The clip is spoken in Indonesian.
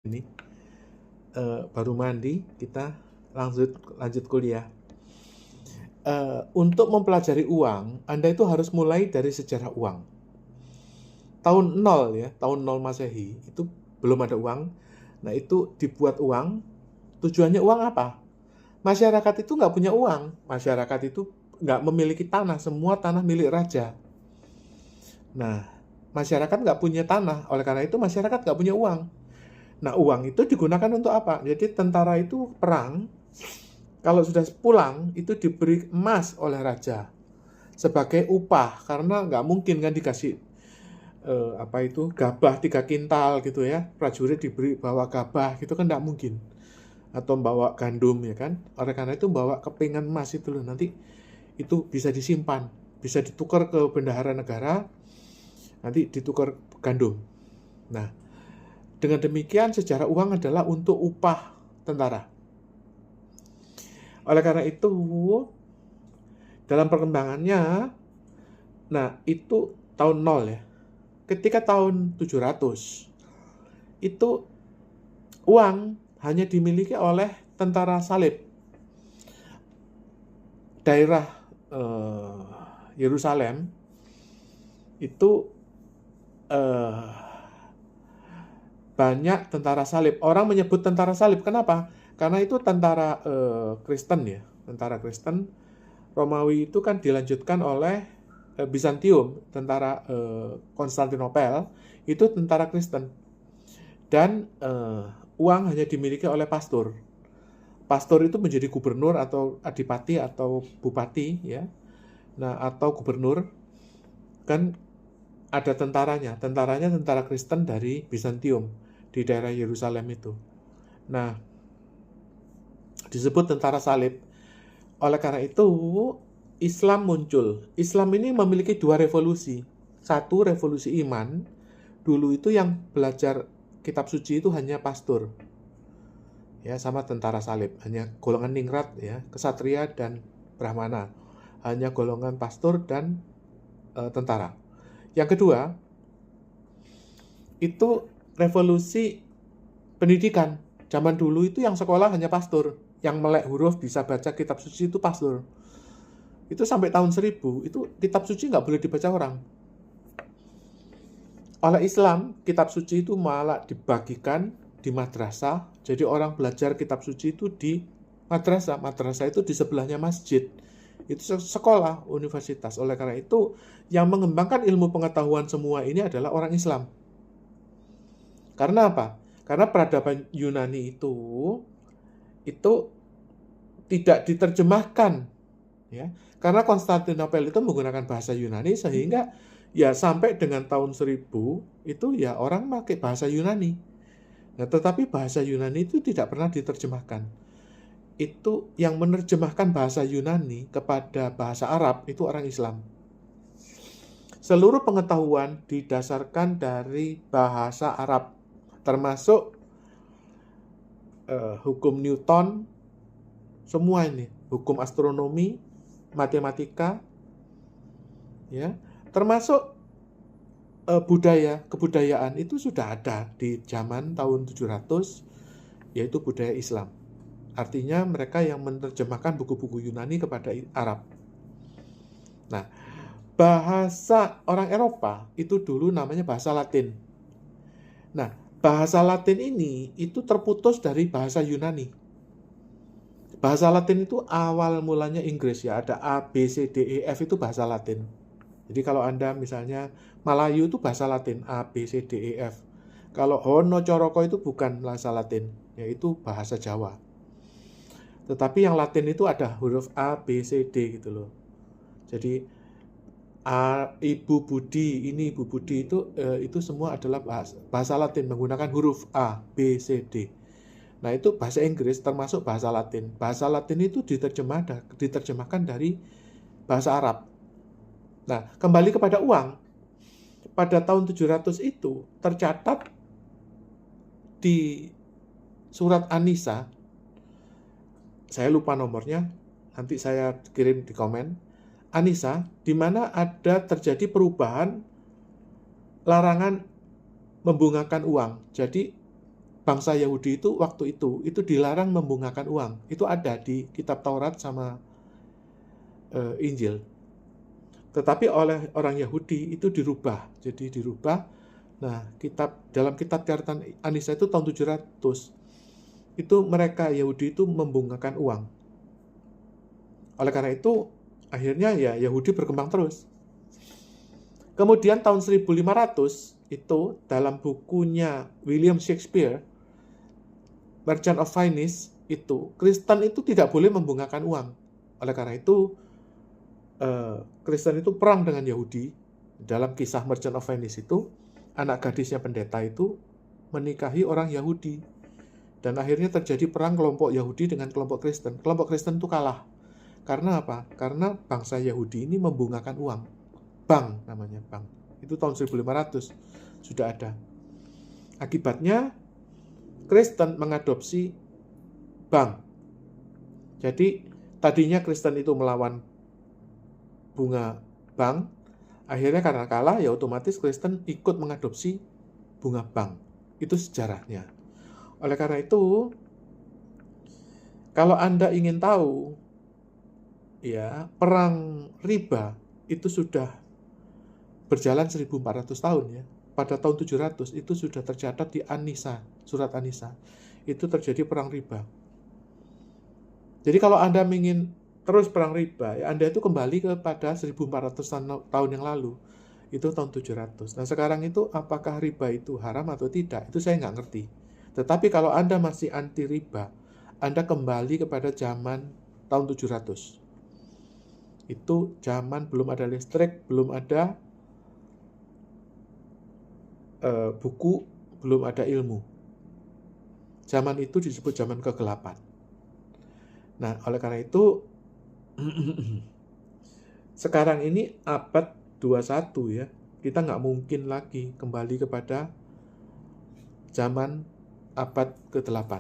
Ini baru mandi, kita lanjut kuliah. Untuk mempelajari uang, Anda itu harus mulai dari sejarah uang. Tahun 0 ya, tahun 0 Masehi, itu belum ada uang. Nah, itu dibuat uang. Tujuannya uang apa? Masyarakat itu nggak punya uang. Masyarakat itu nggak memiliki tanah. Semua tanah milik raja. Nah, masyarakat nggak punya tanah. Oleh karena itu, masyarakat nggak punya uang. Nah, uang itu digunakan untuk apa? Jadi tentara itu perang, kalau sudah pulang itu diberi emas oleh raja sebagai upah, karena nggak mungkin kan dikasih gabah 3 kintal gitu ya, prajurit diberi bawa gabah gitu kan nggak mungkin, atau bawa gandum ya kan. Oleh karena itu bawa kepingan emas itu loh, nanti itu bisa disimpan, bisa ditukar ke bendahara negara, nanti ditukar gandum. Nah, dengan demikian sejarah uang adalah untuk upah tentara. Oleh karena itu, dalam perkembangannya, nah itu tahun 0 ya. Ketika tahun 700, itu uang hanya dimiliki oleh tentara salib. Daerah Yerusalem itu banyak tentara salib. Orang menyebut tentara salib, kenapa? Karena itu tentara Kristen ya. Tentara Kristen. Romawi itu kan dilanjutkan oleh Bizantium, tentara Konstantinopel, itu tentara Kristen. Dan uang hanya dimiliki oleh pastor. Pastor itu menjadi gubernur atau adipati atau bupati ya. Nah, atau gubernur kan ada tentaranya. Tentaranya tentara Kristen dari Bizantium di daerah Yerusalem itu. Nah, disebut tentara salib. Oleh karena itu, Islam muncul. Islam ini memiliki 2 revolusi. Satu, revolusi iman. Dulu itu yang belajar kitab suci itu hanya pastor. Ya, sama tentara salib. Hanya golongan ningrat ya, kesatria dan brahmana. Hanya golongan pastor dan tentara. Yang kedua, itu revolusi pendidikan. Zaman dulu itu yang sekolah hanya pastor. Yang melek huruf bisa baca kitab suci itu pastor. Itu sampai tahun 1000, itu kitab suci nggak boleh dibaca orang. Oleh Islam, kitab suci itu malah dibagikan di madrasah. Jadi orang belajar kitab suci itu di madrasah. Madrasah itu di sebelahnya masjid. Itu sekolah, universitas. Oleh karena itu, yang mengembangkan ilmu pengetahuan semua ini adalah orang Islam. Karena apa? Karena peradaban Yunani itu tidak diterjemahkan ya. Karena Konstantinopel itu menggunakan bahasa Yunani, sehingga ya sampai dengan tahun 1000 itu ya orang pakai bahasa Yunani. Nah, tetapi bahasa Yunani itu tidak pernah diterjemahkan. Itu yang menerjemahkan bahasa Yunani kepada bahasa Arab itu orang Islam. Seluruh pengetahuan didasarkan dari bahasa Arab, termasuk hukum Newton, semua ini, hukum astronomi, matematika, ya, termasuk budaya, kebudayaan itu sudah ada di zaman tahun 700, yaitu budaya Islam. Artinya mereka yang menerjemahkan buku-buku Yunani kepada Arab. Nah, bahasa orang Eropa itu dulu namanya bahasa Latin. Nah, bahasa Latin ini itu terputus dari bahasa Yunani. Bahasa Latin itu awal mulanya Inggris ya, ada A, B, C, D, E, F itu bahasa Latin. Jadi kalau Anda misalnya Melayu itu bahasa Latin, A, B, C, D, E, F. Kalau Hono Coroko itu bukan bahasa Latin, yaitu bahasa Jawa. Tetapi yang Latin itu ada huruf A, B, C, D gitu loh. Jadi Ibu Budi, ini Ibu Budi itu semua adalah bahasa Latin menggunakan huruf A, B, C, D. Nah, itu bahasa Inggris termasuk bahasa Latin. Bahasa Latin itu diterjemahkan dari bahasa Arab. Nah, kembali kepada uang. Pada tahun 700 itu tercatat di surat An-Nisa, saya lupa nomornya, nanti saya kirim di komen, An-Nisa, di mana ada terjadi perubahan larangan membungakan uang. Jadi bangsa Yahudi itu waktu itu dilarang membungkakan uang. Itu ada di kitab Taurat sama Injil. Tetapi oleh orang Yahudi itu dirubah. Jadi dirubah. Nah, dalam kitab catatan Anisa itu tahun 700, itu mereka Yahudi itu membungkakan uang. Oleh karena itu, akhirnya ya Yahudi berkembang terus. Kemudian tahun 1500 itu dalam bukunya William Shakespeare, Merchant of Venice, itu Kristen itu tidak boleh membungkakan uang. Oleh karena itu, Kristen itu perang dengan Yahudi. Dalam kisah Merchant of Venice itu, anak gadisnya pendeta itu menikahi orang Yahudi. Dan akhirnya terjadi perang kelompok Yahudi dengan kelompok Kristen. Kelompok Kristen itu kalah. Karena apa? Karena bangsa Yahudi ini membungkakan uang. Bank namanya, bank. Itu tahun 1500 sudah ada. Akibatnya Kristen mengadopsi bank. Jadi tadinya Kristen itu melawan bunga bank, akhirnya karena kalah ya otomatis Kristen ikut mengadopsi bunga bank. Itu sejarahnya. Oleh karena itu, kalau Anda ingin tahu, ya, perang riba itu sudah berjalan 1400 tahun ya. Pada tahun 700 itu sudah tercatat di Anisa, surat Anisa. Itu terjadi perang riba. Jadi kalau Anda ingin terus perang riba, ya Anda itu kembali kepada 1400 tahun yang lalu. Itu tahun 700. Nah sekarang itu apakah riba itu haram atau tidak? Itu saya nggak ngerti. Tetapi kalau Anda masih anti riba, Anda kembali kepada zaman tahun 700. Itu zaman belum ada listrik, belum ada buku, belum ada ilmu. Zaman itu disebut zaman kegelapan. Nah, oleh karena itu, sekarang ini abad 21 ya, kita nggak mungkin lagi kembali kepada zaman abad ke-8.